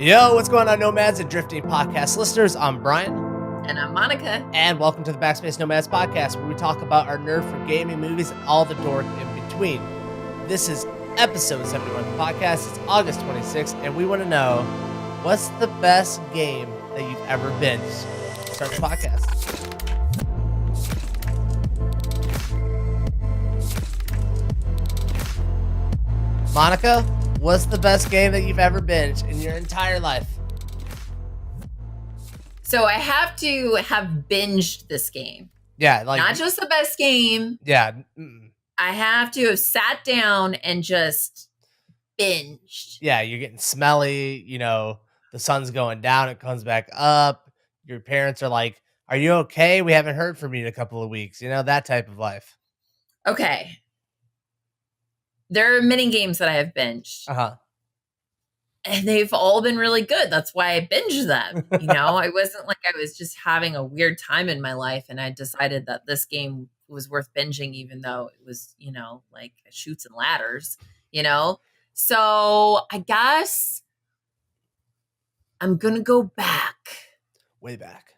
Yo, what's going on, Nomads and Drifting Podcast listeners? I'm Brian. And I'm Monica. And welcome to the Backspace Nomads Podcast, where we talk about our nerd for gaming, movies, and all the dork in between. This is episode 71 of the podcast. It's August 26th, and we want to know, what's the best game that you've ever binged? Start the podcast. Monica, what's the best game that you've ever binged in your entire life? So I have to have binged this game. Yeah, like not just the best game. Yeah. I have to have sat down and just binged. Yeah, you're getting smelly, the sun's going down, it comes back up. Your parents are like, "Are you okay? We haven't heard from you in a couple of weeks." That type of life. Okay. There are many games that I have binged. Uh-huh. And they've all been really good. That's why I binged them. I wasn't like I was just having a weird time in my life and I decided that this game was worth binging, even though it was, like Chutes and Ladders, So I guess I'm going to go back. Way back.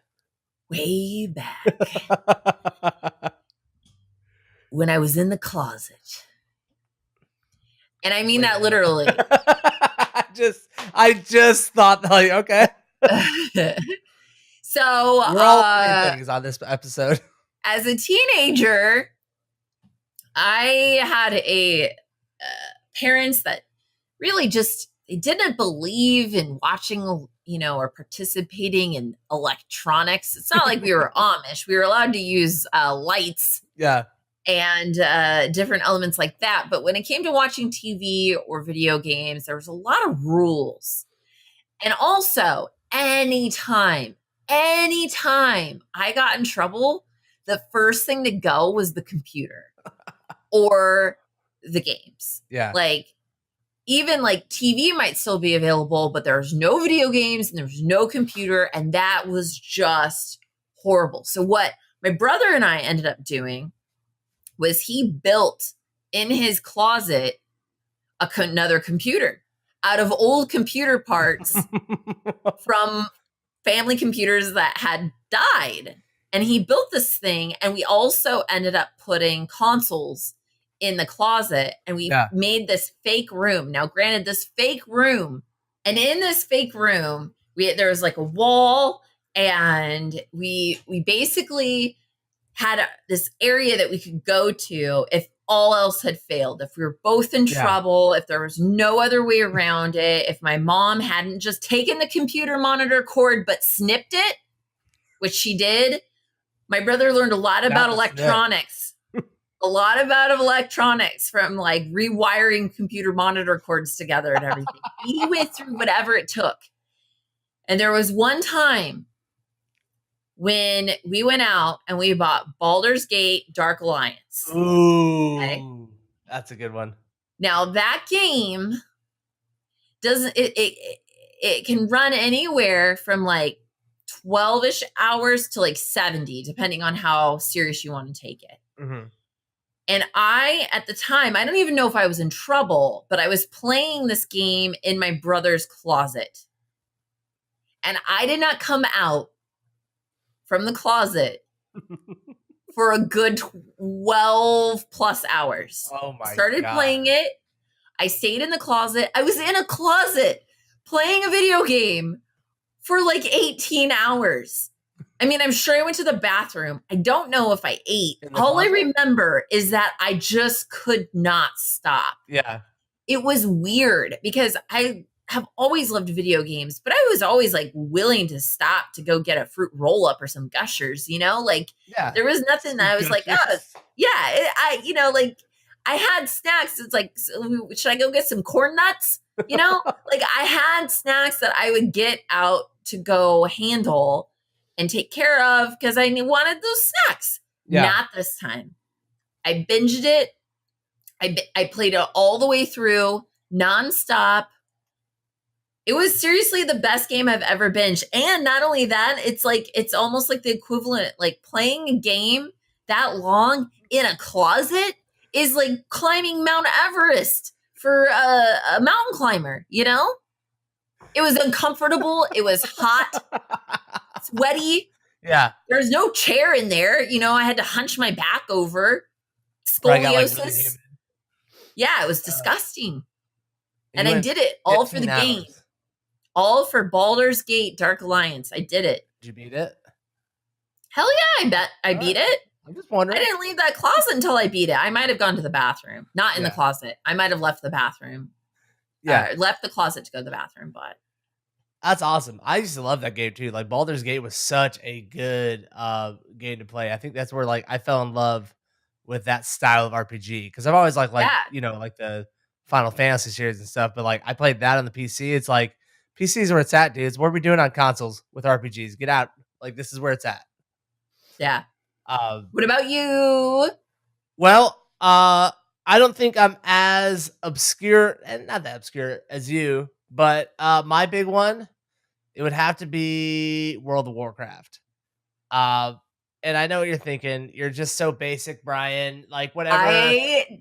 When I was in the closet. And I mean that literally. I just thought, like, okay. So we're all things on this episode. As a teenager, I had parents that really just they didn't believe in watching, or participating in electronics. It's not like we were Amish. We were allowed to use lights. Yeah. And different elements like that. But when it came to watching TV or video games, there was a lot of rules. And also, anytime I got in trouble, the first thing to go was the computer or the games. Yeah. Like, even like TV might still be available, but there's no video games and there's no computer. And that was just horrible. So what my brother and I ended up doing was he built in his closet another computer out of old computer parts from family computers that had died. And he built this thing, and we also ended up putting consoles in the closet, and we made this fake room. Now, granted, this fake room, and in this fake room, there was like a wall, and we basically had this area that we could go to if all else had failed, if we were both in trouble, if there was no other way around it, if my mom hadn't just taken the computer monitor cord but snipped it, which she did. My brother learned a lot about electronics, from like rewiring computer monitor cords together and everything. He went through whatever it took. And there was one time when we went out and we bought Baldur's Gate Dark Alliance. Ooh, okay? That's a good one. Now that game it can run anywhere from like 12-ish hours to like 70, depending on how serious you want to take it. Mm-hmm. And at the time, I don't even know if I was in trouble, but I was playing this game in my brother's closet. And I did not come out from the closet for a good 12 plus hours. Oh my God. Started playing it. I stayed in the closet. I was in a closet playing a video game for like 18 hours. I mean, I'm sure I went to the bathroom. I don't know if I ate. All I remember is that I just could not stop. Yeah. It was weird because I have always loved video games, but I was always like willing to stop to go get a fruit roll up or some Gushers, there was nothing that I was like, I had snacks. It's like, should I go get some corn nuts? Like I had snacks that I would get out to go handle and take care of because I wanted those snacks. Yeah. Not this time. I binged it. I played it all the way through nonstop. It was seriously the best game I've ever binged. And not only that, it's almost like the equivalent, like playing a game that long in a closet is like climbing Mount Everest for a mountain climber, It was uncomfortable. It was hot, sweaty. Yeah. There's no chair in there. You know, I had to hunch my back over. Probably got, like, Scoliosis. really humid. Yeah, it was disgusting. And You I went did it all for 15 the game. hours. All for Baldur's Gate Dark Alliance. I did it. Did you beat it? Hell yeah, I bet I beat it. I'm just wondering. I didn't leave that closet until I beat it. I might have gone to the bathroom. Not in the closet. I might have left the bathroom. Yeah. Left the closet to go to the bathroom, but. That's awesome. I used to love that game too. Like Baldur's Gate was such a good game to play. I think that's where like I fell in love with that style of RPG because I've always like you know, like the Final Fantasy series and stuff, but like I played that on the PC. It's like PC's where it's at, dude. It's what are we doing on consoles with RPGs? Get out. Like this is where it's at. Yeah. What about you? Well, I don't think I'm as obscure and not that obscure as you, but my big one, it would have to be World of Warcraft. And I know what you're thinking. You're just so basic, Brian. Like whatever. I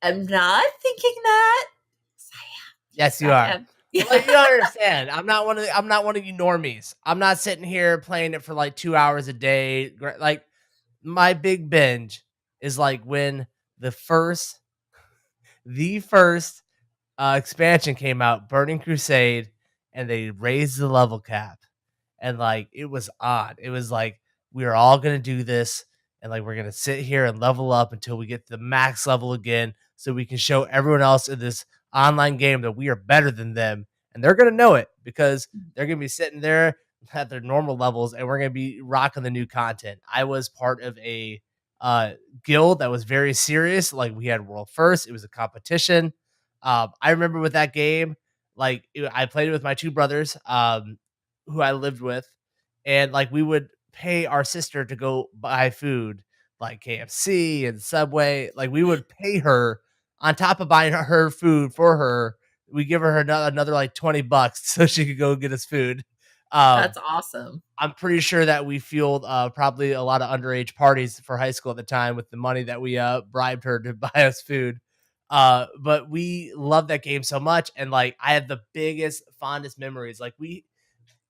am not thinking that. Yes, you are. Like, you don't understand. I'm not one of you normies. I'm not sitting here playing it for like 2 hours a day. Like my big binge is like when the first expansion came out, Burning Crusade, and they raised the level cap. And like it was odd. It was like we are all gonna do this, and like we're gonna sit here and level up until we get to the max level again, so we can show everyone else in this online game that we are better than them, and they're gonna know it because they're gonna be sitting there at their normal levels, and we're gonna be rocking the new content. I was part of a guild that was very serious. Like we had world first. It was a competition. I remember with that game, like I played it with my two brothers. Who I lived with, and like we would pay our sister to go buy food like KFC and Subway. Like we would pay her on top of buying her food for her. We give her another like $20 so she could go get us food. That's awesome. I'm pretty sure that we fueled probably a lot of underage parties for high school at the time with the money that we bribed her to buy us food. But we loved that game so much, and like I have the biggest, fondest memories. Like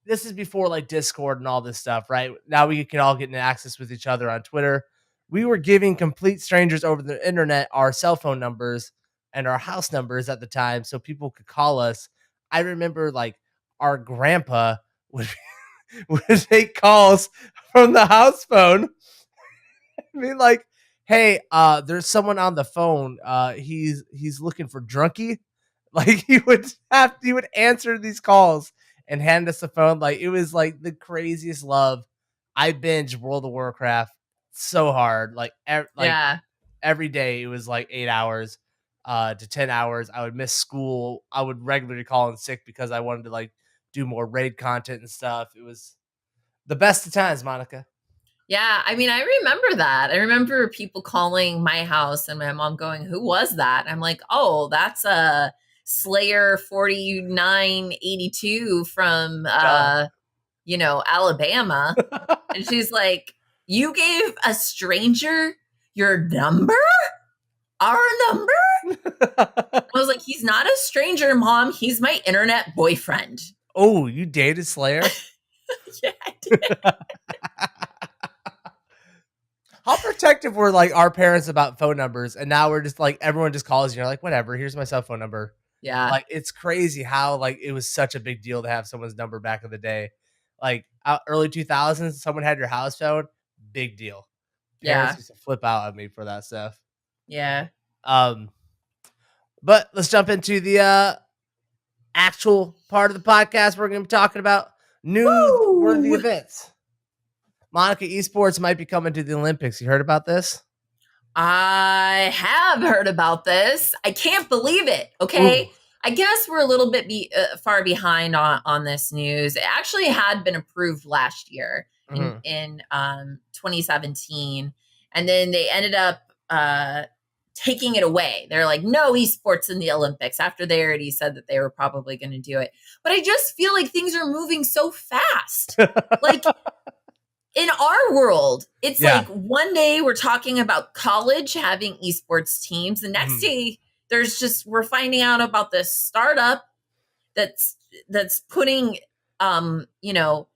this is before like Discord and all this stuff, right? Now we can all get in access with each other on Twitter. We were giving complete strangers over the internet our cell phone numbers and our house numbers at the time so people could call us. I remember like our grandpa would, would take calls from the house phone. I mean, like, hey, there's someone on the phone. He's looking for drunkie. Like he would answer these calls and hand us the phone. Like it was like the craziest love. I binged World of Warcraft so hard. Like every day it was like 8 hours to 10 hours. I would miss school. I would regularly call in sick because I wanted to like do more raid content and stuff. It was the best of times, Monica. Yeah, I mean, I remember that. I remember people calling my house and my mom going, "Who was that?" I'm like, "Oh, that's a Slayer 4982 from Alabama." And she's like, "You gave a stranger your number? Our number?" I was like, "He's not a stranger, Mom. He's my internet boyfriend." Oh, you dated Slayer? Yeah, I did. How protective were like our parents about phone numbers, and now we're just like everyone just calls you. You're like, whatever. Here's my cell phone number. Yeah, like it's crazy how like it was such a big deal to have someone's number back in the day. Like early 2000s, someone had your house phone. Big deal. Parents used to flip out at me for that stuff. Yeah. But let's jump into the actual part of the podcast. We're going to be talking about news-worthy events. Monica, esports might be coming to the Olympics. You heard about this? I have heard about this. I can't believe it. Okay. Ooh. I guess we're a little bit far behind on this news. It actually had been approved last year in 2017. And then they ended up taking it away. They're like, no esports in the Olympics after they already said that they were probably going to do it. But I just feel like things are moving so fast. Like, in our world, it's like one day we're talking about college having esports teams. The next day, we're finding out about this startup that's putting you know,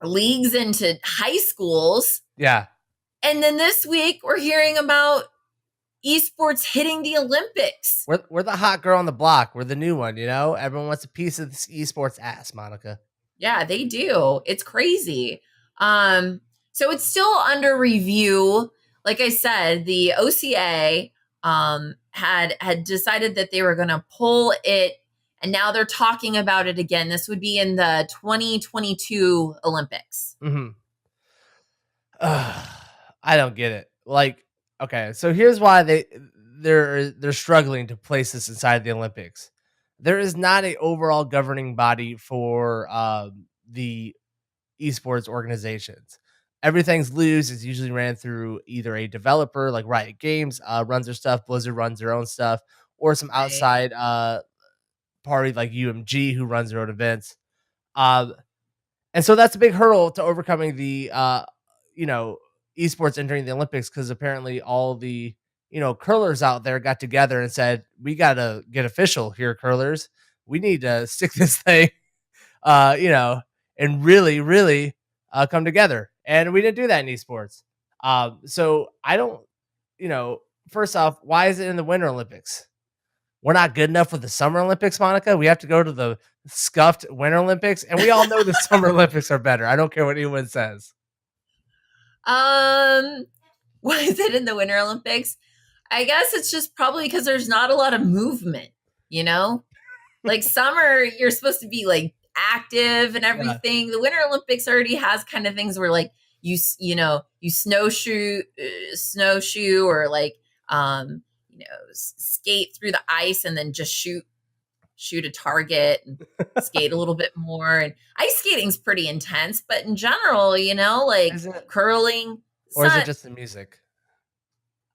leagues into high schools. Yeah. And then this week we're hearing about esports hitting the Olympics. We're the hot girl on the block. We're the new one, you know? Everyone wants a piece of this esports ass, Monica. Yeah, they do. It's crazy. So it's still under review. Like I said, the OCA had decided that they were going to pull it, and now they're talking about it again. This would be in the 2022 Olympics. Mm-hmm. I don't get it. Like, okay, so here's why they're struggling to place this inside the Olympics. There is not a overall governing body for the esports organizations. Everything's loose. It's usually ran through either a developer like Riot Games runs their stuff, Blizzard runs their own stuff, or some Right. outside party like UMG who runs their own events. And so that's a big hurdle to overcoming the esports entering the Olympics, because apparently all the curlers out there got together and said, we gotta get official here, curlers. We need to stick this thing and really, really come together. And we didn't do that in esports. So I don't, first off, why is it in the Winter Olympics? We're not good enough for the Summer Olympics, Monica. We have to go to the scuffed Winter Olympics. And we all know the Summer Olympics are better. I don't care what anyone says. Why is it in the Winter Olympics? I guess it's just probably because there's not a lot of movement, like summer, you're supposed to be like active and everything. Yeah. The Winter Olympics already has kind of things where like you snowshoe or like, skate through the ice and then just shoot a target and skate a little bit more. And ice skating's pretty intense, but in general, like curling. Or is it just the music?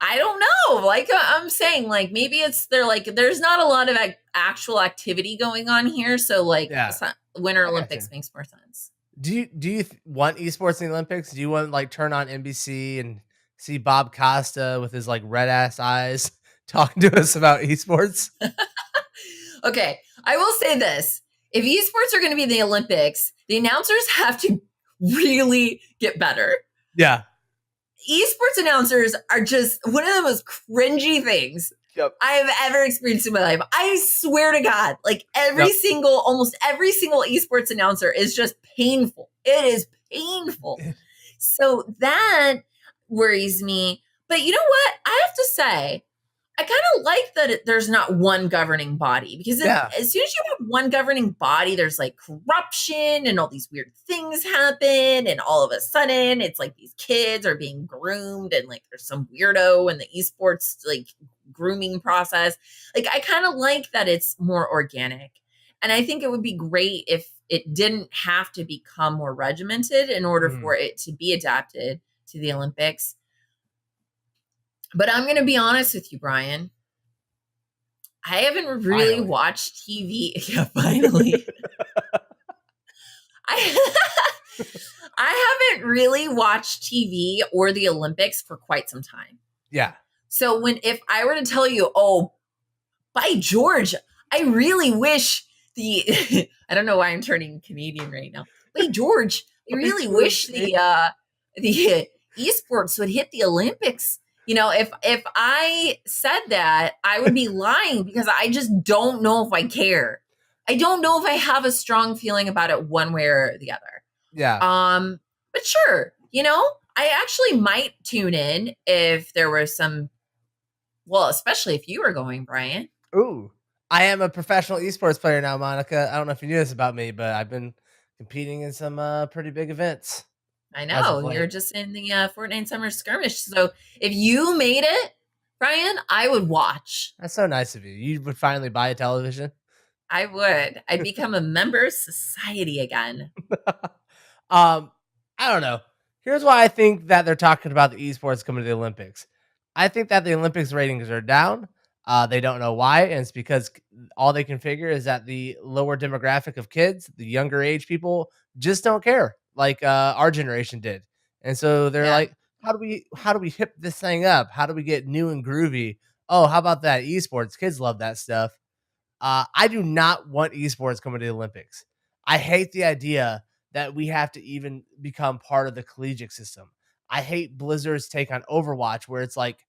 I don't know. Like I'm saying, like maybe they're like, there's not a lot of actual activity going on here. So like Winter Olympics makes more sense. Do you want esports in the Olympics? Do you want like turn on NBC and see Bob Costa with his like red ass eyes talking to us about esports? Okay. I will say this. If esports are going to be in the Olympics, the announcers have to really get better. Yeah. Esports announcers are just one of the most cringy things I have ever experienced in my life. I swear to God, like almost every single esports announcer is just painful. It is painful. So that worries me. But you know what? I have to say, I kind of like that there's not one governing body, because as soon as you have one governing body, there's like corruption and all these weird things happen. And all of a sudden it's like these kids are being groomed and like there's some weirdo in the esports like grooming process. Like I kind of like that it's more organic. And I think it would be great if it didn't have to become more regimented in order for it to be adapted to the Olympics. But I'm going to be honest with you, Brian. I haven't really watched TV. Yeah, finally. I haven't really watched TV or the Olympics for quite some time. Yeah. So if I were to tell you, by George, I really wish I don't know why I'm turning Canadian right now. By George, I really wish the esports would hit the Olympics. If I said that, I would be lying, because I just don't know if I care. I don't know if I have a strong feeling about it one way or the other. Yeah. But sure, I actually might tune in if there was some, especially if you were going, Brian. Ooh, I am a professional esports player now, Monica. I don't know if you knew this about me, but I've been competing in some pretty big events. I know, you're just in the Fortnite Summer Skirmish. So if you made it, Brian, I would watch. That's so nice of you. You would finally buy a television? I would. I'd become a member of society again. I don't know. Here's why I think that they're talking about the esports coming to the Olympics. I think that the Olympics ratings are down. They don't know why, and it's because all they can figure is that the lower demographic of kids, the younger age people, just don't care like our generation did. And so they're like, how do we hip this thing up? How do we get new and groovy? Oh, how about that esports? Kids love that stuff. I do not want esports coming to the Olympics. I hate the idea that we have to even become part of the collegiate system. I hate Blizzard's take on Overwatch, where it's like,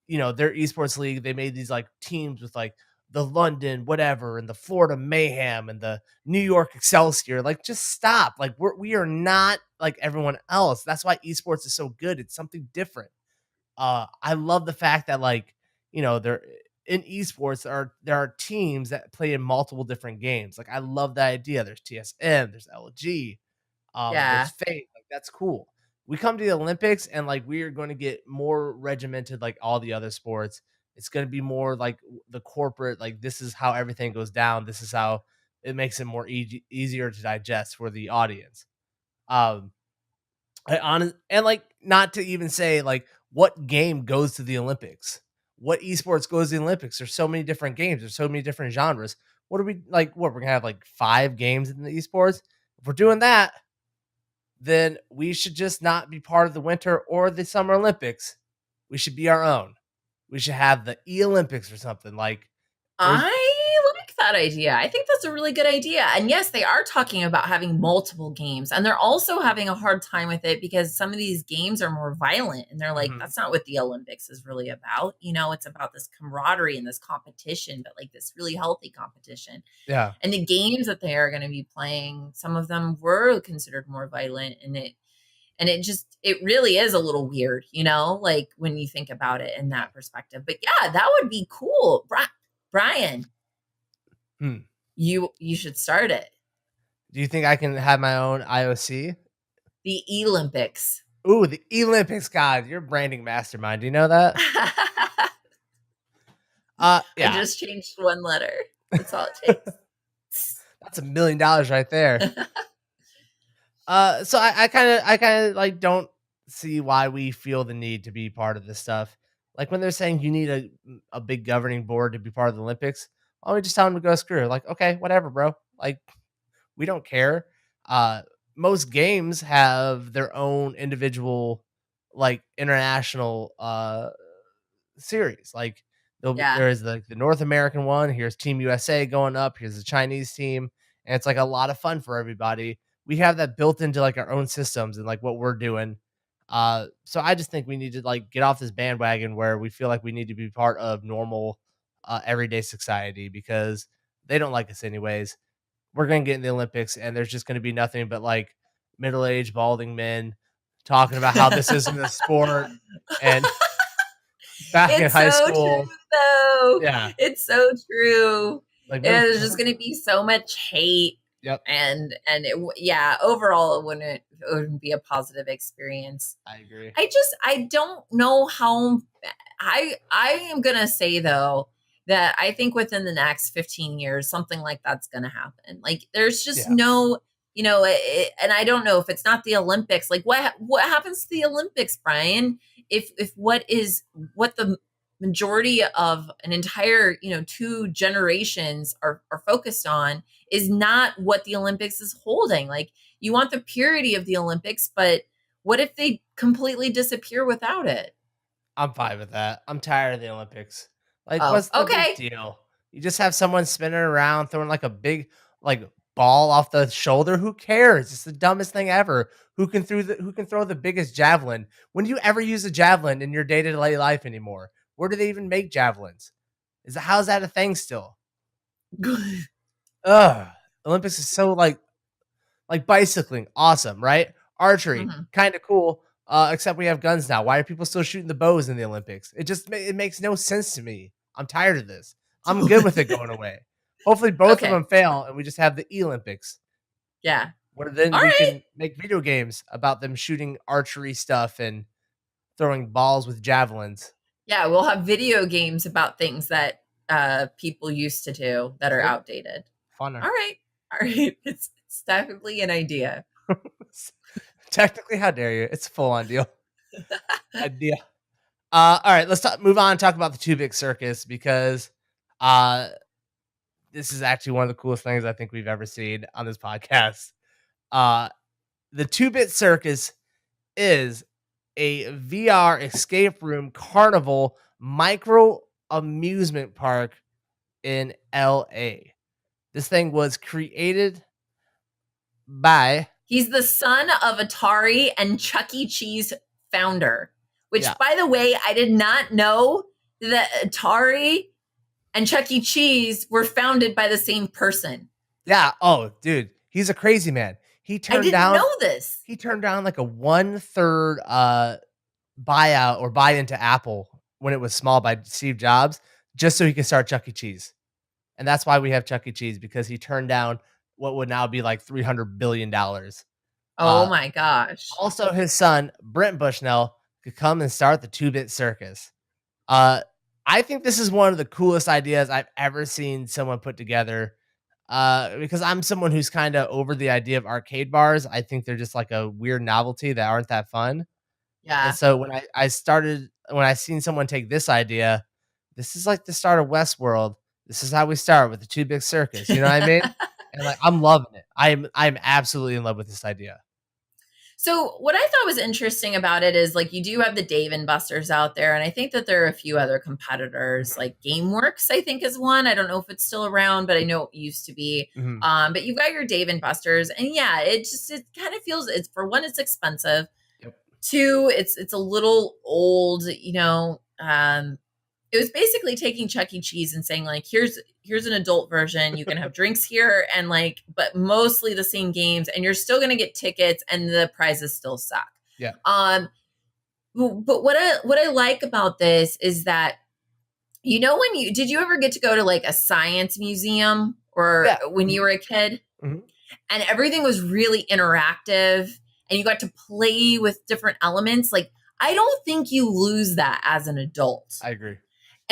their esports league, they made these like teams with like the London whatever and the Florida Mayhem and the New York Excelsior. Like, just stop. Like, we are not like everyone else. That's why esports is so good. It's something different. I love the fact that, like, there in esports there are teams that play in multiple different games. Like, I love that idea. There's TSM, there's LG, there's Yeah. Fate. Like, that's cool. We come to the Olympics and like we are going to get more regimented, like all the other sports. It's going to be more like the corporate. Like, this is how everything goes down. This is how it makes it more easier to digest for the audience. Um, and like, not to even say like what game goes to the Olympics, what esports goes to the Olympics. There's so many different games. There's so many different genres. What are we like? What, we're gonna have like 5 games in the esports? If we're doing that, then we should just not be part of the Winter or the Summer Olympics. We should be our own. We should have the Olympics or something. Like, there's I like that idea. I think that's a really good idea. And yes, they are talking about having multiple games, and they're also having a hard time with it because some of these games are more violent, and they're like, Mhm. that's not what the Olympics is really about. It's about this camaraderie and this competition, but like this really healthy competition. Yeah. And the games that they are going to be playing, some of them were considered more violent, and it really is a little weird, like when you think about it in that perspective. But yeah, that would be cool. Brian, Hmm. you should start it. Do you think I can have my own IOC? The Olympics. Ooh, the Olympics. God, you're a branding mastermind. Do you know that? I Yeah. just changed one letter. That's all it takes. That's $1 million right there. So I kind of like don't see why we feel the need to be part of this stuff. Like, when they're saying you need a big governing board to be part of the Olympics, why don't we just tell them to go screw? Like, okay, whatever, bro. Like, we don't care. Uh, Most games have their own individual, like, international series. Like, Yeah. there is the North American one. Here's Team USA going up. Here's the Chinese team, and it's like a lot of fun for everybody. We have that built into like our own systems and like what we're doing. So I just think we need to like get off this bandwagon where we feel like we need to be part of normal, everyday society, because they don't like us anyways. We're gonna get in the Olympics, and there's just gonna be nothing but like middle-aged balding men talking about how this isn't a sport. And back in It's high so true, school, though. yeah, It's so true. like And there's just going to be so much hate, yep, yeah, overall it wouldn't be a positive experience. I agree. I don't know how. I am going to say though that I think within the next 15 years something like that's going to happen. Like, there's just Yeah. no, and I don't know if it's not the Olympics. Like, what happens to the Olympics, Brian? If what the majority of an entire 2 generations are focused on is not what the Olympics is holding. Like, you want the purity of the Olympics, but what if they completely disappear without it? I'm fine with that. I'm tired of the Olympics. Like, Oh, what's the big okay. deal? You just have someone spinning around, throwing like a big like ball off the shoulder. Who cares? It's the dumbest thing ever. Who can throw the biggest javelin? When do you ever use a javelin in your day-to-day life anymore? Where do they even make javelins? How's that a thing still? Ugh. Olympics is so like bicycling, awesome, right? Archery, Mhm. kind of cool. Except we have guns now. Why are people still shooting the bows in the Olympics? It makes no sense to me. I'm tired of this. I'm good with it going away. Hopefully, both of Okay. them fail, and we just have the Olympics, Yeah. where then All we right. can make video games about them shooting archery stuff and throwing balls with javelins. Yeah, we'll have video games about things that people used to do that are Yep. outdated. Funner. All right. It's definitely an idea. Technically, how dare you? It's a full-on deal. Idea. All right, let's move on and talk about the 2-Bit Circus, because this is actually one of the coolest things I think we've ever seen on this podcast. The 2-Bit Circus is a VR escape room carnival micro amusement park in LA. This thing was created by He's the son of Atari and Chuck E. Cheese founder, which, yeah. by the way, I did not know that Atari and Chuck E. Cheese were founded by the same person. Yeah. Oh, dude, he's a crazy man. I didn't know this. He turned down like a 1/3 buyout or buy into Apple when it was small by Steve Jobs, just so he could start Chuck E. Cheese. And that's why we have Chuck E. Cheese, because he turned down what would now be like $300 billion. Oh my gosh. Also, his son, Brent Bushnell, could come and start the 2-Bit Circus. I think this is one of the coolest ideas I've ever seen someone put together. Because I'm someone who's kind of over the idea of arcade bars. I think they're just like a weird novelty that aren't that fun. Yeah. And so when I seen someone take this idea, this is like the start of Westworld. This is how we start with the 2-Bit Circus. You know what I mean? And like, I'm loving it. I'm absolutely in love with this idea. So what I thought was interesting about it is like you do have the Dave and Buster's out there, and I think that there are a few other competitors, like GameWorks, I think is one. I don't know if it's still around, but I know it used to be. But you've got your Dave and Buster's, and yeah, it kind of feels, it's, for one, it's expensive. Yep. Two, it's a little old, you know. It was basically taking Chuck E. Cheese and saying like, here's an adult version. You can have drinks here, and like, but mostly the same games, and you're still going to get tickets, and the prizes still suck. Yeah. But what I like about this is that, you know, did you ever get to go to like a science museum or when you were a kid, and everything was really interactive and you got to play with different elements? Like, I don't think you lose that as an adult. I agree.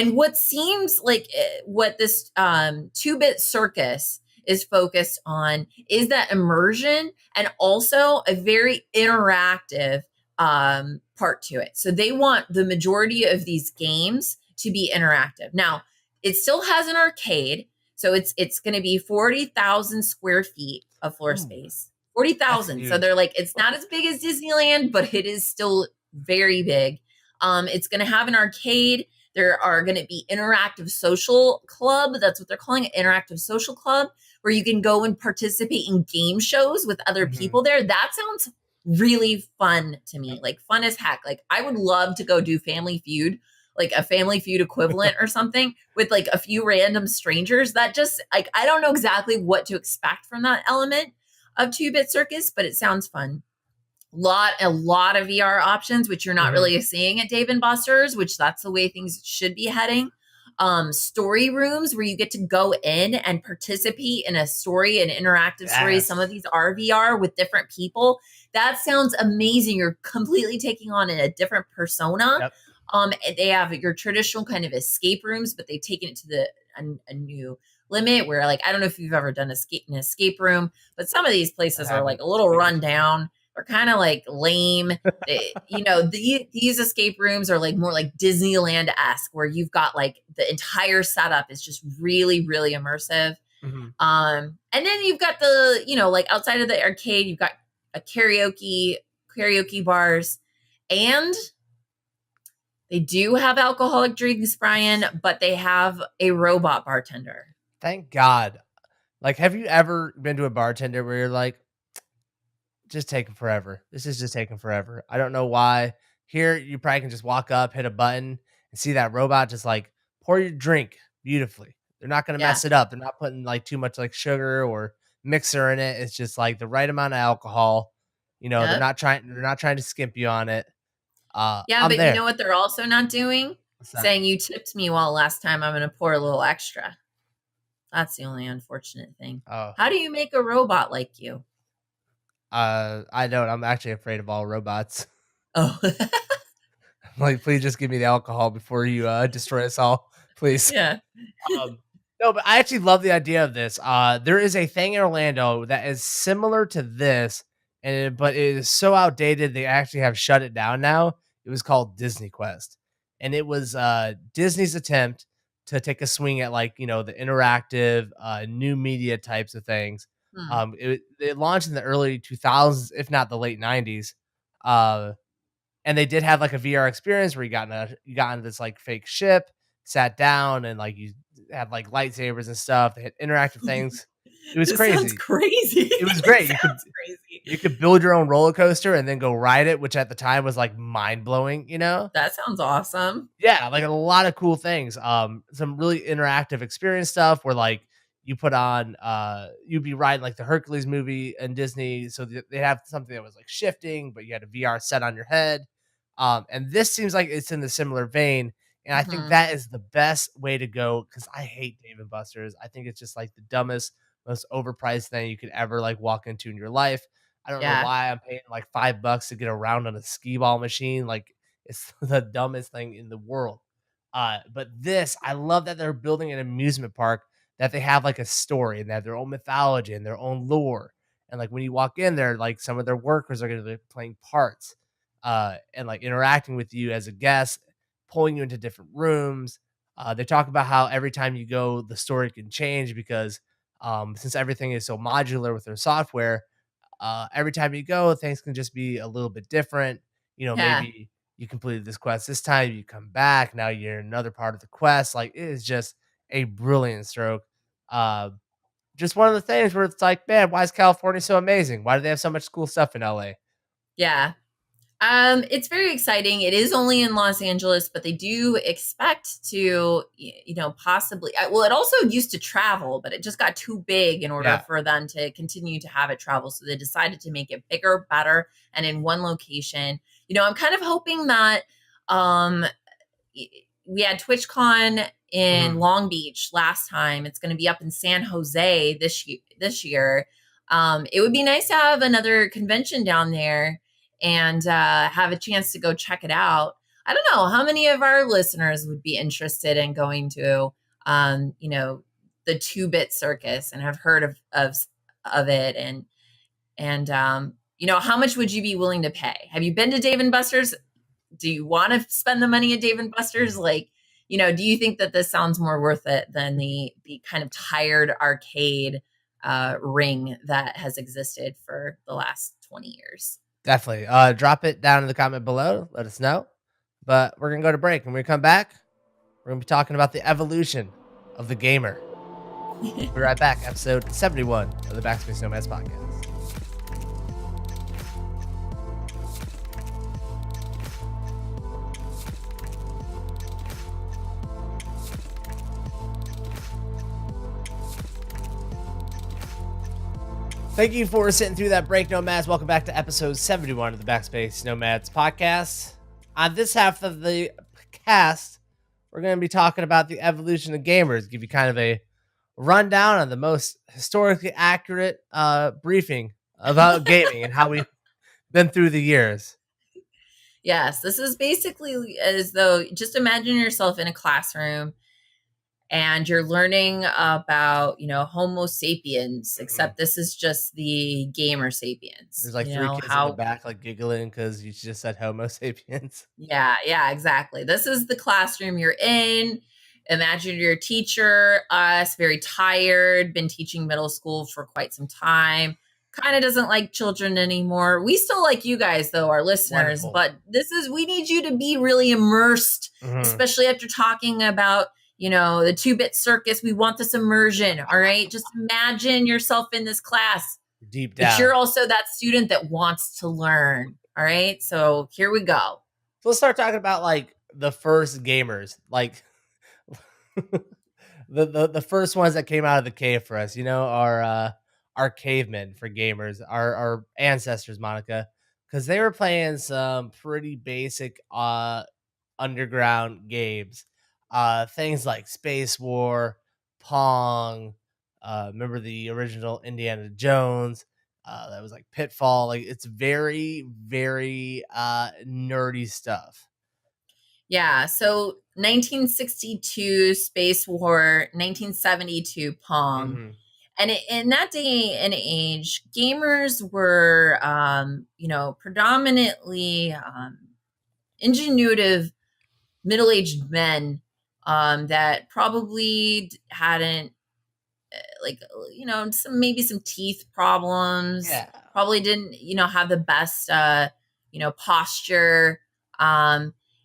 And what seems like what this 2-Bit Circus is focused on is that immersion and also a very interactive part to it. So they want the majority of these games to be interactive. Now, it still has an arcade, so it's going to be 40,000 square feet of floor space. 40,000. So they're like, it's not as big as Disneyland, but it is still very big. It's going to have an arcade. There are going to be interactive social club. That's what they're calling it, interactive social club, where you can go and participate in game shows with other people there. That sounds really fun to me, like fun as heck. Like, I would love to go do Family Feud, like a Family Feud equivalent or something with like a few random strangers. That just like, I don't know exactly what to expect from that element of 2-Bit Circus, but it sounds fun. A lot of VR options, which you're not really seeing at Dave and Buster's, which that's the way things should be heading. Story rooms where you get to go in and participate in a story, an interactive story. Some of these are VR with different people. That sounds amazing. You're completely taking on a different persona. They have your traditional kind of escape rooms, but they've taken it to a new limit where, like, I don't know if you've ever done an escape room, but some of these places are like a little run down. Are kind of like lame. You know, these escape rooms are like more like Disneyland-esque, where you've got like the entire setup is just really, really immersive. And then you've got the, you know, like outside of the arcade, you've got a karaoke bars, and they do have alcoholic drinks, Brian, but they have a robot bartender. Thank God. Like, have you ever been to a bartender where you're like, just taking forever? This is just taking forever. I don't know why. Here, you probably can just walk up, hit a button, and see that robot just like pour your drink beautifully. They're not going to mess it up. They're not putting like too much like sugar or mixer in it. It's just like the right amount of alcohol. You know, they're not trying to skimp you on it. But you know what they're also not doing? Saying you tipped me well last time, I'm going to pour a little extra. That's the only unfortunate thing. How do you make a robot like you? I don't. I'm actually afraid of all robots. Oh. Like, please just give me the alcohol before you destroy us all, please. Yeah. No, but I actually love the idea of this. There is a thing in Orlando that is similar to this, but it is so outdated they actually have shut it down now. It was called Disney Quest, and it was Disney's attempt to take a swing at, like, you know, the interactive new media types of things. It launched in the early 2000s, if not the late 90s. And they did have like a VR experience where you got into this like fake ship, sat down, and like you had like lightsabers and stuff. They had interactive things. It was This sounds crazy. crazy. It was It great. sounds crazy. You could build your own roller coaster and then go ride it, which at the time was like mind blowing, you know? That sounds awesome. Yeah, like a lot of cool things. Some really interactive experience stuff where like you put on you'd be riding like the Hercules movie in Disney. So they have something that was like shifting, but you had a VR set on your head. And this seems like it's in the similar vein. And I think Mhm. that is the best way to go because I hate Dave and Buster's. I think it's just like the dumbest, most overpriced thing you could ever like walk into in your life. I don't know Yeah. why I'm paying like $5 to get around on a skee ball machine. Like it's the dumbest thing in the world. But this, I love that they're building an amusement park that they have like a story and they have their own mythology and their own lore. And like when you walk in there, like some of their workers are going to be playing parts and like interacting with you as a guest, pulling you into different rooms. They talk about how every time you go, the story can change because since everything is so modular with their software, every time you go, things can just be a little bit different. You know, Yeah. maybe you completed this quest this time, you come back, now you're in another part of the quest. Like it is just a brilliant stroke. Uh, just one of the things where it's like, man, why is California so amazing? Why do they have so much cool stuff in LA? Yeah. It's very exciting. It is only in Los Angeles, but they do expect to, possibly. Well, it also used to travel, but it just got too big in order Yeah, for them to continue to have it travel. So they decided to make it bigger, better, and in one location. I'm kind of hoping that um, we had TwitchCon in mhm. Long Beach last time. It's going to be up in San Jose this year. It would be nice to have another convention down there and have a chance to go check it out. I don't know how many of our listeners would be interested in going to, the Bit Circus and have heard of it, and how much would you be willing to pay? Have you been to Dave and Buster's? Do you want to spend the money at Dave and Buster's? Like, do you think that this sounds more worth it than the kind of tired arcade ring that has existed for the last 20 years? Definitely. Drop it down in the comment below. Let us know. But we're gonna go to break. When we come back, we're gonna be talking about the evolution of the gamer. We'll be right back. Episode 71 of the Backspace Nomads Podcast. Thank you for sitting through that break, Nomads. Welcome back to episode 71 of the Backspace Nomads Podcast. On this half of the cast, we're going to be talking about the evolution of gamers, give you kind of a rundown on the most historically accurate briefing about gaming and how we've been through the years. Yes, this is basically as though just imagine yourself in a classroom and you're learning about, Homo sapiens, except this is just the gamer sapiens. There's like You three know, kids in the how back like giggling because you just said Homo sapiens. Yeah, exactly. This is the classroom you're in. Imagine your teacher, us, very tired, been teaching middle school for quite some time, kind of doesn't like children anymore. We still like you guys, though, our listeners, Wonderful. but we need you to be really immersed, Mhm. especially after talking about, the Bit Circus. We want this immersion, all right? Just imagine yourself in this class, Deep but down. you're also that student that wants to learn, all right? So here we go. So let's start talking about like the first gamers, like the first ones that came out of the cave for us. Our cavemen for gamers, our ancestors, Monica, because they were playing some pretty basic underground games, things like Space War, Pong. Remember the original Indiana Jones? That was like Pitfall. Like it's very very nerdy stuff. Yeah, so 1962 Space War, 1972 Pong. Hmm. And in that day and age, gamers were, predominantly ingenuitive middle-aged men that probably hadn't, some teeth problems, Yeah. probably didn't, have the best, posture.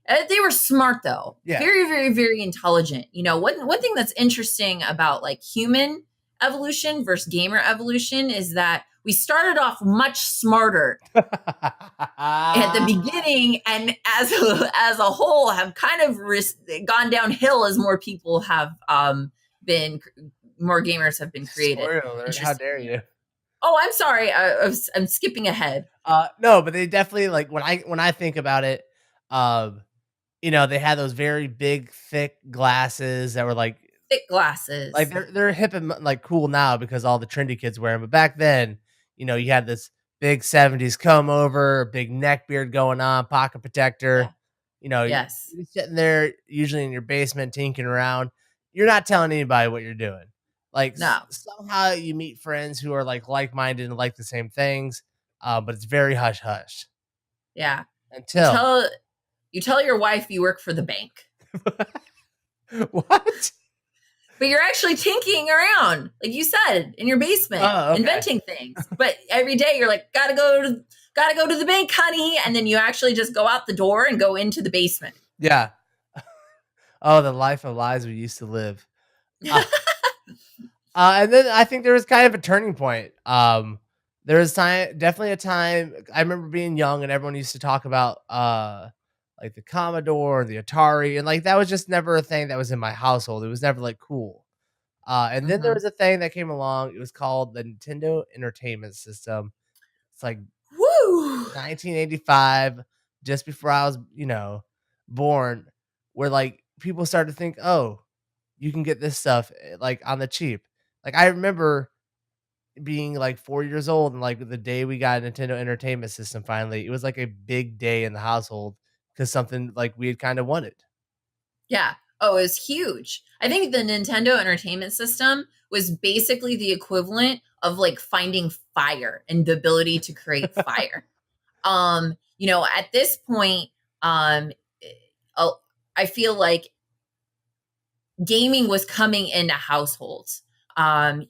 They were smart though. Yeah. Very, very, very intelligent. You know, one thing that's interesting about like human evolution versus gamer evolution is that we started off much smarter at the beginning, and as a whole have kind of gone downhill as more people have been more gamers have been created. Spoiler alert, how dare you? Oh, I'm sorry. I'm skipping ahead. No, but they definitely, like, when I think about it, you know, they had those very big, thick glasses that were like Thick glasses. Like they're hip and like cool now because all the trendy kids wear them. But back then, you know, you had this big 70s comb over, big neck beard going on, pocket protector. Yeah. You know, Yes. you're sitting there usually in your basement tinkering around. You're not telling anybody what you're doing. Like No. somehow you meet friends who are like-minded and like the same things, but it's very hush hush. Yeah. Until you tell your wife you work for the bank. What? But you're actually tinkering around, like you said, in your basement, okay. inventing things. But every day you're like, gotta go to the bank, honey, and then you actually just go out the door and go into the basement. Yeah. Oh, the life of lies we used to live. And then I think there was kind of a turning point. There was definitely a time. I remember being young and everyone used to talk about like the Commodore, the Atari, and like that was just never a thing that was in my household. It was never like cool. And then there was a thing that came along. It was called the Nintendo Entertainment System. It's like Woo! 1985, just before I was, born, where like people started to think, oh, you can get this stuff like on the cheap. Like I remember being like 4 years old and like the day we got a Nintendo Entertainment System finally, it was like a big day in the household because something like we had kind of wanted. Yeah. Oh, it was huge. I think the Nintendo Entertainment System was basically the equivalent of like finding fire and the ability to create fire. At this point, I feel like gaming was coming into households.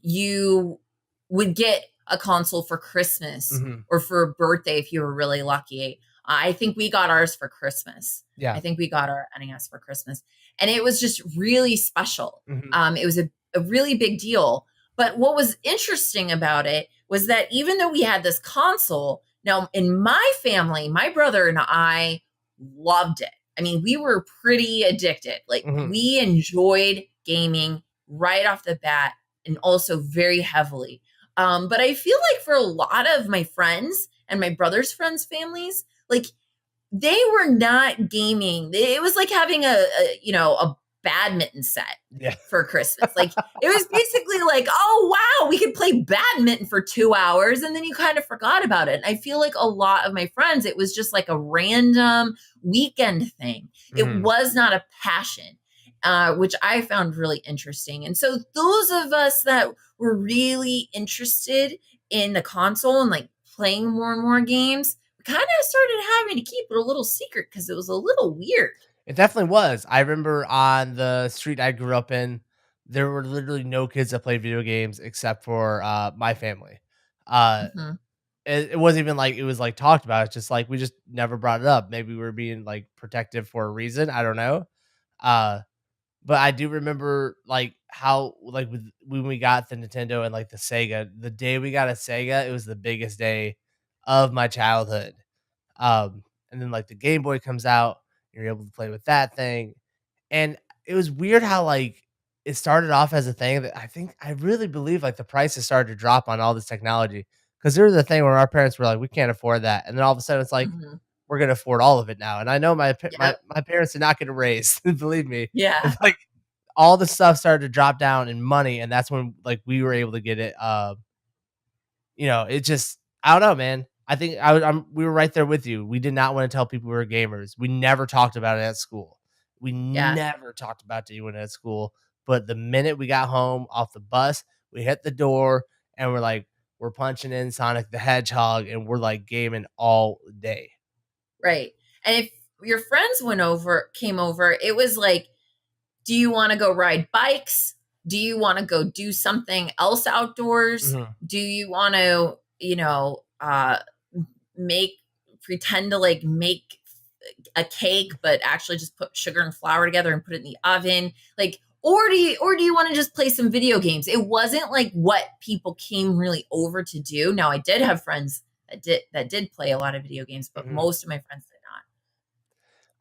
You would get a console for Christmas or for a birthday if you were really lucky. I think we got ours for Christmas. Yeah. I think we got our NES for Christmas. And it was just really special. It was a really big deal. But what was interesting about it was that even though we had this console, now in my family, my brother and I loved it. I mean, we were pretty addicted. Like we enjoyed gaming right off the bat and also very heavily. But I feel like for a lot of my friends and my brother's friends' families, like they were not gaming. It was like having a badminton set for Christmas. Like it was basically like, oh wow, we could play badminton for 2 hours, and then you kind of forgot about it. And I feel like a lot of my friends, it was just like a random weekend thing. It was not a passion, which I found really interesting. And so those of us that were really interested in the console and like playing more and more games, kind of started having to keep it a little secret because it was a little weird. It definitely was. I remember on the street I grew up in, there were literally no kids that played video games except for my family. It wasn't even like it was like talked about. It's just like we just never brought it up. Maybe we were being like protective for a reason. I don't know. But I do remember like how like when we got the Nintendo and like the Sega, the day we got a Sega, it was the biggest day of my childhood. And then like the Game Boy comes out, you're able to play with that thing. And it was weird how like it started off as a thing that I really believe like the prices started to drop on all this technology. Cause there was a thing where our parents were like, we can't afford that. And then all of a sudden it's like, we're going to afford all of it now. And I know my parents did not get a raise. Believe me. Yeah. It's like all the stuff started to drop down in money. And that's when like we were able to get it. It just, I don't know, man. I think we were right there with you. We did not want to tell people we were gamers. We never talked about it at school. We never talked about it to anyone at school. But the minute we got home off the bus, we hit the door and we're like, we're punching in Sonic the Hedgehog and we're like gaming all day. Right. And if your friends came over, it was like, do you want to go ride bikes? Do you want to go do something else outdoors? Do you want to, pretend to like make a cake, but actually just put sugar and flour together and put it in the oven? Like, or do you want to just play some video games? It wasn't like what people came really over to do. Now, I did have friends that did play a lot of video games, but most of my friends did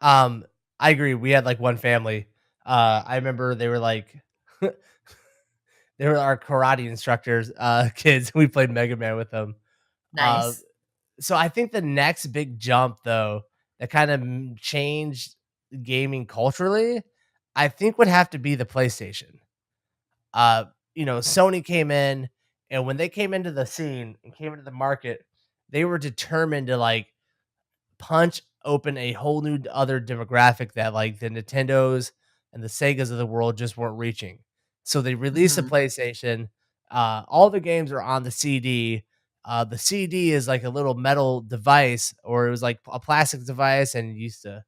not. I agree. We had like one family. I remember they were like they were our karate instructors, kids. We played Mega Man with them. Nice. So I think the next big jump, though, that kind of changed gaming culturally, I think would have to be the PlayStation. Sony came in, and when they came into the scene and came into the market, they were determined to like punch open a whole new other demographic that like the Nintendos and the Segas of the world just weren't reaching. So they released a PlayStation. All the games are on the CD. The CD is like a little metal device, or it was like a plastic device, and you used to,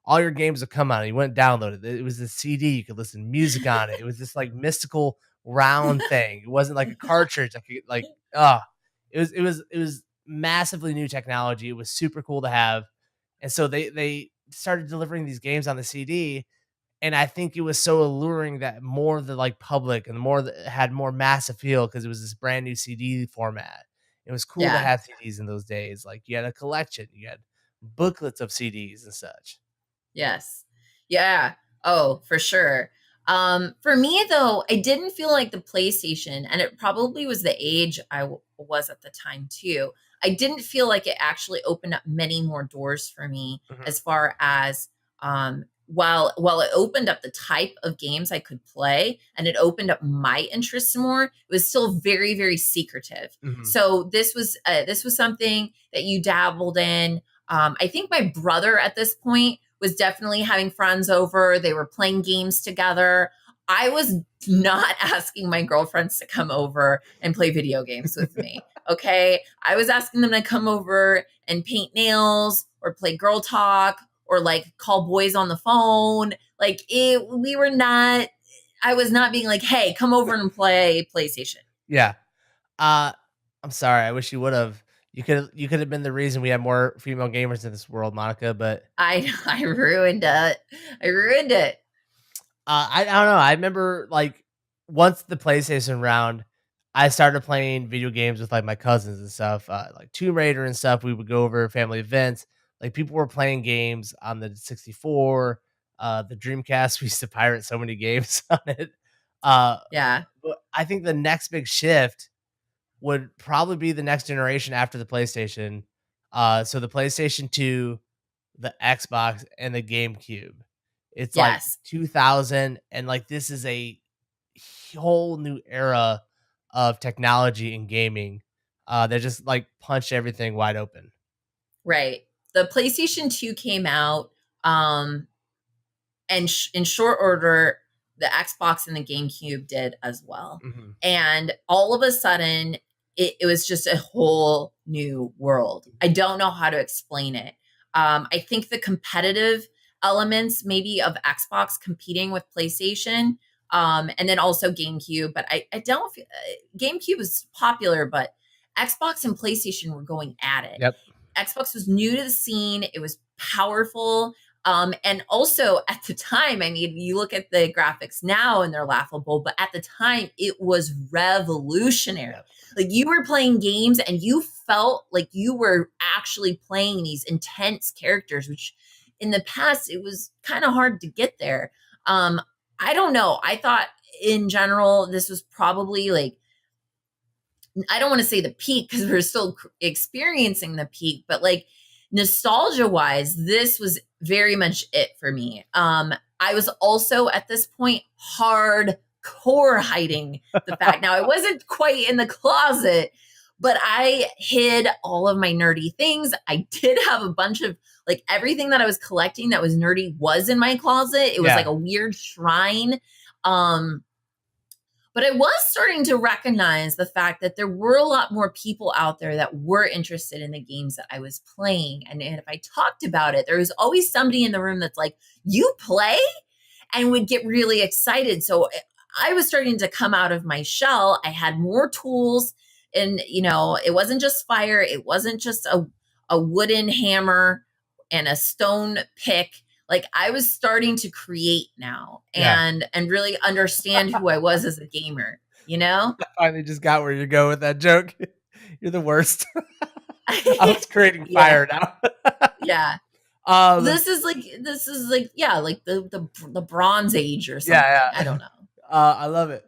all your games would come out. And you wouldn't download it. It was a CD. You could listen to music on it. It was this like mystical round thing. It wasn't like a cartridge. It was massively new technology. It was super cool to have. And so they started delivering these games on the CD. And I think it was so alluring that more of the like public and more that had more mass appeal because it was this brand new CD format. It was cool to Yeah. have CDs in those days. Like you had a collection, you had booklets of CDs and such. Yes. Yeah. Oh, for sure. For me though, I didn't feel like the PlayStation, and it probably was the age I was at the time too. I didn't feel like it actually opened up many more doors for me as far as while it opened up the type of games I could play and it opened up my interests more, it was still very, very secretive. So this was something that you dabbled in. I think my brother at this point was definitely having friends over. They were playing games together. I was not asking my girlfriends to come over and play video games with me. Okay. I was asking them to come over and paint nails or play girl talk or like call boys on the phone. Like I was not being like, hey, come over and play PlayStation. Yeah. I'm sorry. I wish you would have. You could have been the reason we have more female gamers in this world, Monica, but I ruined it. I ruined it. I don't know. I remember like once the PlayStation round, I started playing video games with like my cousins and stuff, like Tomb Raider and stuff. We would go over family events. Like people were playing games on the 64, the Dreamcast. We used to pirate so many games on it. Yeah. But I think the next big shift would probably be the next generation after the PlayStation. So the PlayStation 2, the Xbox, and the GameCube. It's like Yes. 2000, and like this is a whole new era of technology and gaming. They just like punched everything wide open. Right. The PlayStation 2 came out, and in short order, the Xbox and the GameCube did as well. And all of a sudden, it was just a whole new world. I don't know how to explain it. I think the competitive elements maybe of Xbox competing with PlayStation, and then also GameCube, but I don't feel GameCube was popular, but Xbox and PlayStation were going at it. Yep. Xbox was new to the scene. It was powerful. And also at the time, I mean, you look at the graphics now and they're laughable, but at the time it was revolutionary. Yep. Like you were playing games and you felt like you were actually playing these intense characters, which in the past, it was kind of hard to get there. I don't know. I thought in general, this was probably like, I don't want to say the peak because we're still experiencing the peak, but like nostalgia wise, this was very much it for me. I was also at this point hardcore hiding the fact. Now I wasn't quite in the closet, but I hid all of my nerdy things. I did have a bunch of like everything that I was collecting that was nerdy was in my closet. It was like a weird shrine. But I was starting to recognize the fact that there were a lot more people out there that were interested in the games that I was playing. And if I talked about it, there was always somebody in the room that's like, you play? And would get really excited. So I was starting to come out of my shell. I had more tools. And, it wasn't just fire. It wasn't just a wooden hammer. and a stone pick. Like I was starting to create now Yeah. and really understand who I was as a gamer, you know? I finally just got where you go with that joke. You're the worst. I was creating Yeah. fire now. Yeah. um, This is like yeah, like the Bronze Age or something. yeah, I yeah. don't know. I love it.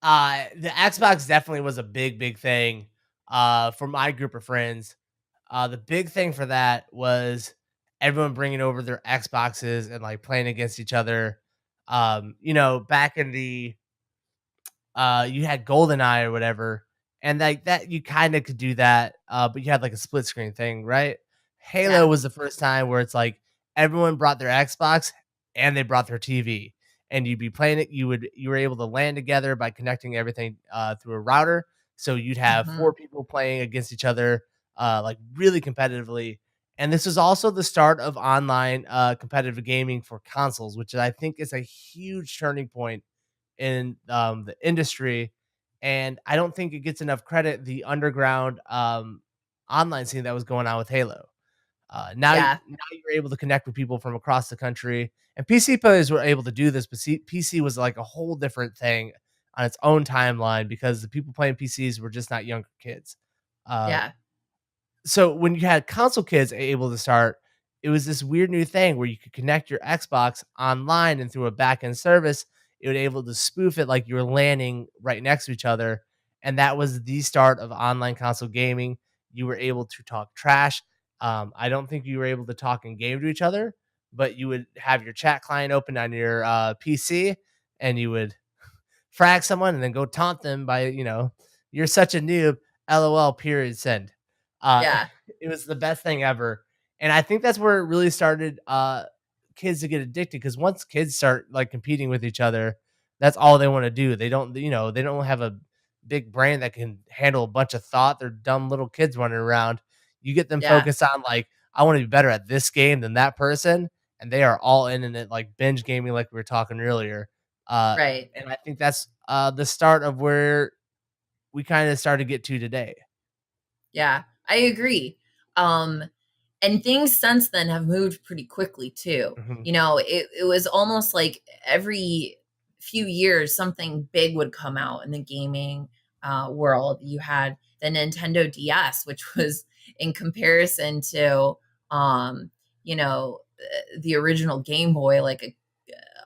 The Xbox definitely was a big thing for my group of friends. The big thing for that was everyone bringing over their Xboxes and like playing against each other. Back in the you had GoldenEye or whatever, and like that you kind of could do that, but you had like a split screen thing, right? Halo Yeah. was the first time where it's like everyone brought their Xbox and they brought their TV, and you'd be playing it. You were able to LAN together by connecting everything through a router, so you'd have Mhm. 4 people playing against each other, like really competitively. And this was also the start of online competitive gaming for consoles, which I think is a huge turning point in the industry, and I don't think it gets enough credit. The underground online scene that was going on with Halo. Yeah. Now you're able to connect with people from across the country, and PC players were able to do this, but PC was like a whole different thing on its own timeline because the people playing PCs were just not younger kids. Uh, Yeah. so when you had console kids able to start, it was this weird new thing where you could connect your Xbox online and through a backend service, it would able to spoof it like you were landing right next to each other. And that was the start of online console gaming. You were able to talk trash. I don't think you were able to talk in game to each other, but you would have your chat client open on your PC, and you would frag someone and then go taunt them by, you're such a noob, LOL, period, send. Uh, Yeah. it was the best thing ever. And I think that's where it really started kids to get addicted, because once kids start like competing with each other, that's all they want to do. They don't have a big brain that can handle a bunch of thought. They're dumb little kids running around. You get them Yeah. focused on like, I want to be better at this game than that person, and they are all in it, like binge gaming, like we were talking earlier. Uh, Right. and I think that's the start of where we kind of started to get to today. Yeah. I agree. Um and things since then have moved pretty quickly too. Mhm. It was almost like every few years something big would come out in the gaming world. You had the Nintendo DS, which was in comparison to um, the original Game Boy, like a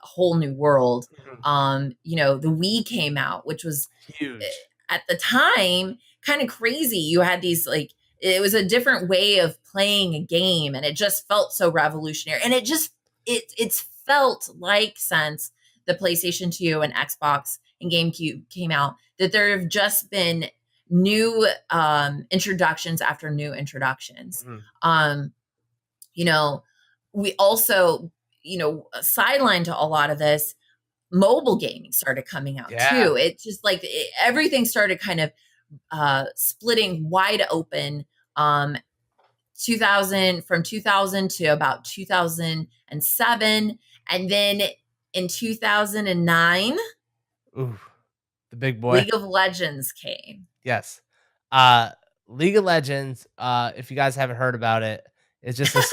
whole new world. Mhm. The Wii came out, which was Huge. at the time kind of crazy. You had these like it was a different way of playing a game, and it just felt so revolutionary. And it's felt like since the PlayStation 2 and Xbox and GameCube came out that there have just been new introductions after new introductions. Mhm. Um, you know, we also, a sideline to a lot of this, mobile gaming started coming out Yeah. too. It's just like everything started kind of splitting wide open. 2000 to about 2007, and then in 2009, Ooh, the big boy. League of Legends came. Yes. Uh, League of Legends. If you guys haven't heard about it, it's just this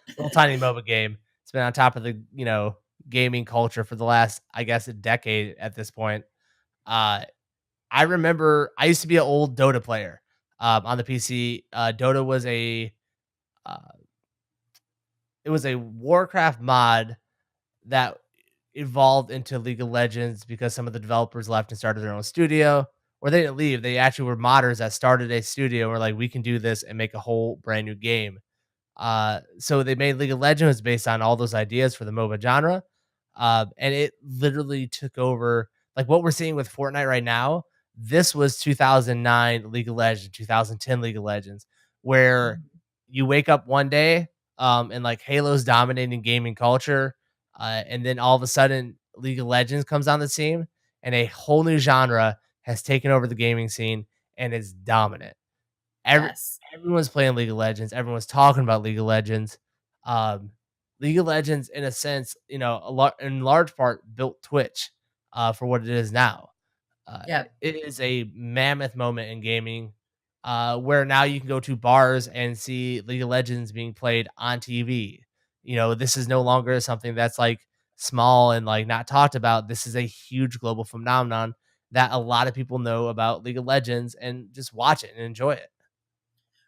little tiny MOBA game. It's been on top of the gaming culture for the last, I guess, a decade at this point. Uh, I remember I used to be an old Dota player on the PC. Dota was uh, a Warcraft mod that evolved into League of Legends because some of the developers left and started their own studio. Or they didn't leave; they actually were modders that started a studio. And were like, we can do this and make a whole brand new game. So they made League of Legends based on all those ideas for the MOBA genre, and it literally took over. Like what we're seeing with Fortnite right now, this was 2009 League of Legends, 2010 League of Legends, where Mhm. you wake up one day, and like Halo's dominating gaming culture, and then all of a sudden League of Legends comes on the scene, and a whole new genre has taken over the gaming scene and is dominant. Every Yes. Everyone's playing League of Legends. Everyone's talking about League of Legends. Um, League of Legends, in a sense, in large part, built Twitch for what it is now. Yep. It is a mammoth moment in gaming. where now you can go to bars and see League of Legends being played on TV. This is no longer something that's like small and like not talked about. This is a huge global phenomenon that a lot of people know about League of Legends and just watch it and enjoy it.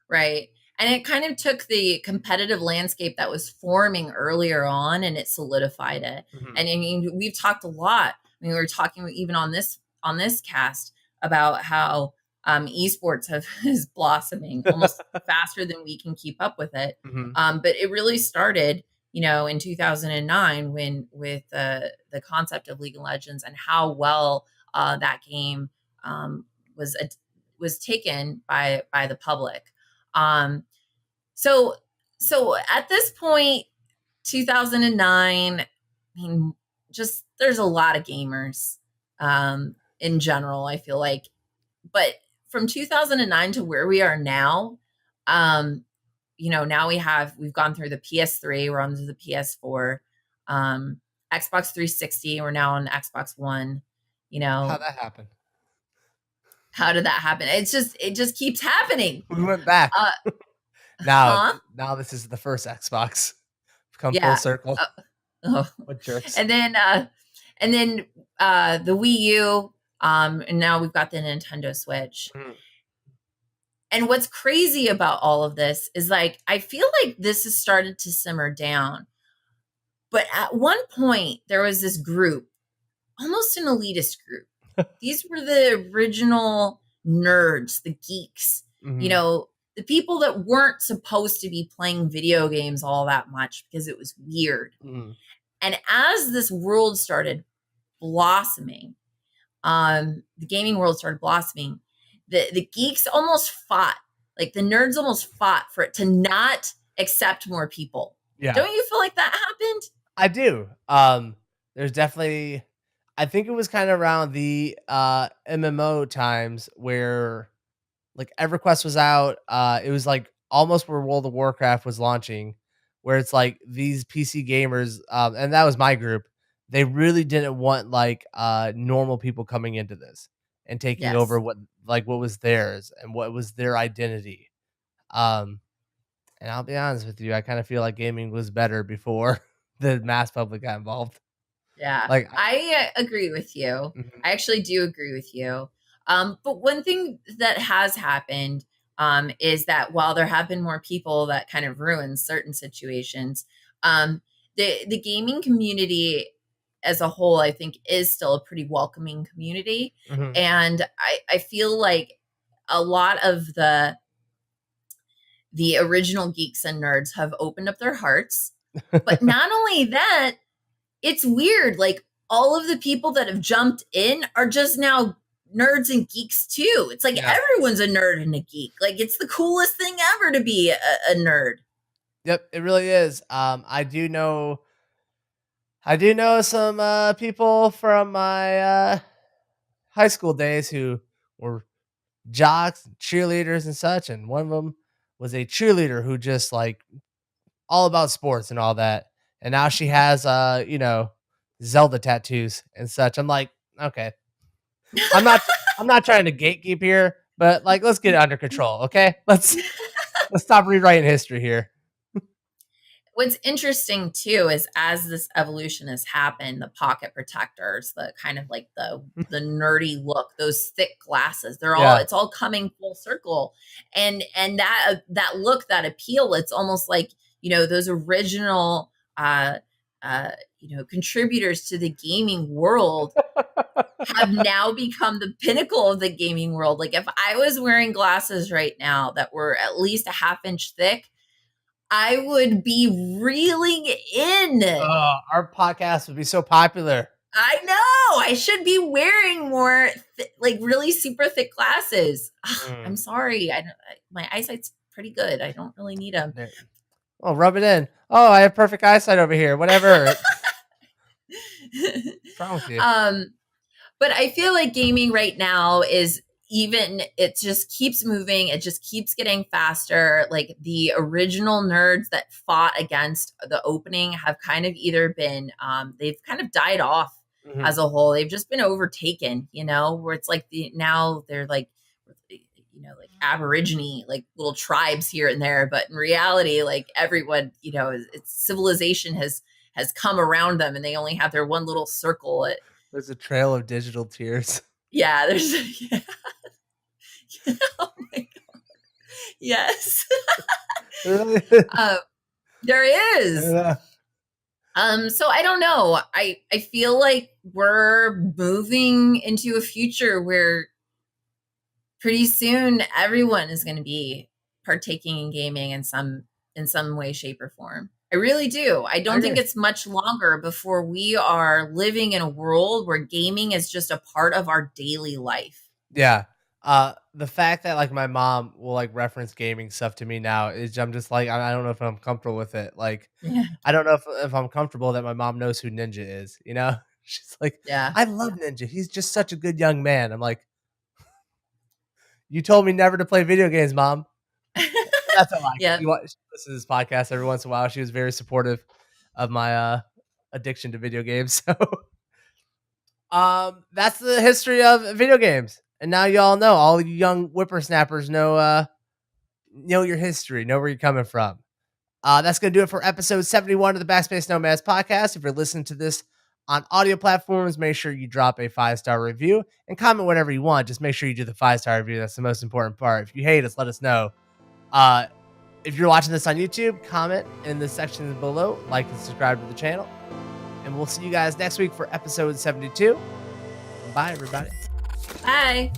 Right. And it kind of took the competitive landscape that was forming earlier on and it solidified it. Mhm. And I mean, we've talked a lot. I mean, we were talking even on this cast about how esports is blossoming almost faster than we can keep up with it. Mhm. But it really started, in 2009 when with the concept of League of Legends and how well that game was was taken by the public. Um, so at this point, 2009, I mean, just there's a lot of gamers in general, I feel like. But from 2009 to where we are now, now we've gone through the PS3, we're on to the PS4, Xbox 360, we're now on Xbox One. How'd that happen? How did that happen? It just keeps happening. We went back. Huh? Now this is the first Xbox. Come full Yeah. circle. Oh. What jerks. And then the Wii U, and now we've got the Nintendo Switch. Mhm. And what's crazy about all of this is like I feel like this has started to simmer down. But at one point there was this group, almost an elitist group. These were the original nerds, the geeks, Mhm. The people that weren't supposed to be playing video games all that much because it was weird. Mhm. And as this world started blossoming, the gaming world started blossoming, the geeks almost fought, like the nerds almost fought for it to not accept more people. Yeah. Don't you feel like that happened? I do. There's definitely, I think it was kind of around the MMO times where like EverQuest was out. It was like almost where World of Warcraft was launching, where it's like these PC gamers, and that was my group. They really didn't want like normal people coming into this and taking over Yes. what was theirs and what was their identity. Um, and I'll be honest with you, I kind of feel like gaming was better before the mass public got involved. Yeah, Like, I agree with you. Mhm. I actually do agree with you. But one thing that has happened is that while there have been more people that kind of ruin certain situations, the gaming community as a whole, I think, is still a pretty welcoming community. Mhm. And I feel like a lot of the original geeks and nerds have opened up their hearts. But not only that, it's weird. Like all of the people that have jumped in are just now nerds and geeks too. It's like Yeah. everyone's a nerd and a geek. Like it's the coolest thing ever to be a nerd. Yep, it really is. I do know some people from my high school days who were jocks, cheerleaders, and such. And one of them was a cheerleader who just like all about sports and all that. And now she has Zelda tattoos and such. I'm like, okay, I'm not I'm not trying to gatekeep here, but like let's get it under control, okay? Let's stop rewriting history here. What's interesting too is as this evolution has happened, the pocket protectors, the kind of like the nerdy look, those thick glasses, Yeah. it's all coming full circle. And that look, that appeal, it's almost like, those original contributors to the gaming world have now become the pinnacle of the gaming world. Like if I was wearing glasses right now that were at least a half-inch thick, I would be reeling in. Our podcast would be so popular. I know. I should be wearing more like really super thick glasses. I'm sorry. My eyesight's pretty good. I don't really need them. Oh, rub it in. Oh, I have perfect eyesight over here. Whatever. What's wrong with you? But I feel like gaming right now is it just keeps moving. It just keeps getting faster. Like the original nerds that fought against the opening have kind of either been, they've kind of died off as a whole. They've just been overtaken, where it's like now they're like, like Aborigine, like little tribes here and there. But in reality, like everyone, civilization has come around them, and they only have their one little circle. There's a trail of digital tears. Yeah, there's yeah. Oh my god. Yes. There is. So I don't know. I feel like we're moving into a future where pretty soon everyone is going to be partaking in gaming in some way, shape, or form. I really do. I don't think it's much longer before we are living in a world where gaming is just a part of our daily life. Yeah. The fact that like my mom will like reference gaming stuff to me now is I'm just like, I don't know if I'm comfortable with it. Like, I don't know if I'm comfortable that my mom knows who Ninja is, She's like, I love Ninja. He's just such a good young man. I'm like, you told me never to play video games, Mom. That's a lie. Yeah. She listens to this podcast every once in a while. She was very supportive of my addiction to video games. So that's the history of video games. And now y'all know, all you young whippersnappers know your history, know where you're coming from. That's going to do it for episode 71 of the Backspace Nomads Podcast. If you're listening to this on audio platforms, make sure you drop a 5-star review and comment whatever you want. Just make sure you do the 5-star review. That's the most important part. If you hate us, let us know. If you're watching this on YouTube, comment in the section below, like and subscribe to the channel. And we'll see you guys next week for episode 72. Bye, everybody. Bye.